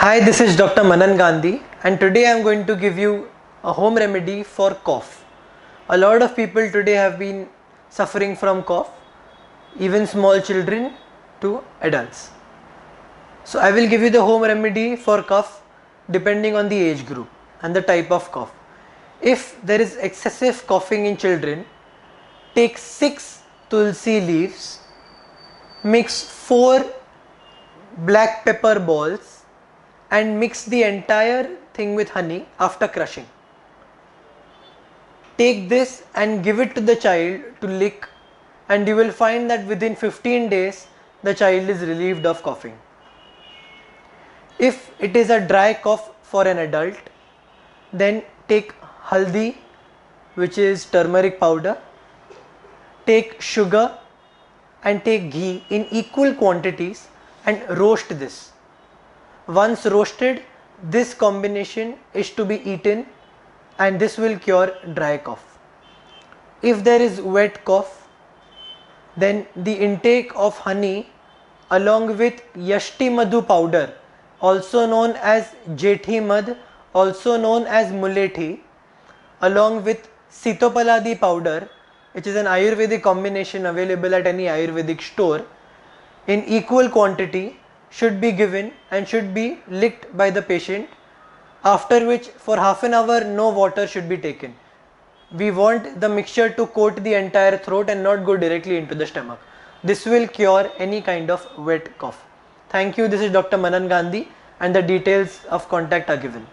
Hi, this is Dr. Manan Gandhi, and today I am going to give you a home remedy for cough. A lot of people today have been suffering from cough, even small children to adults. So I will give you the home remedy for cough depending on the age group and the type of cough. If there is excessive coughing in children, take 6 Tulsi leaves, mix 4 black pepper balls and mix the entire thing with honey after crushing. Take this and give it to the child to lick, and you will find that within 15 days the child is relieved of coughing. If it is a dry cough for an adult, then take haldi, which is turmeric powder, take sugar and take ghee in equal quantities and roast this. Once roasted, this combination is to be eaten and this will cure dry cough. If there is wet cough, then the intake of honey along with yashtimadhu powder, also known as jethimad, also known as mulethi, along with sitopaladi powder, which is an Ayurvedic combination available at any Ayurvedic store, in equal quantity should be given and should be licked by the patient, after which for half an hour no water should be taken. We want the mixture to coat the entire throat and not go directly into the stomach. This will cure any kind of wet cough. Thank you. This is Dr. Manan Gandhi and the details of contact are given.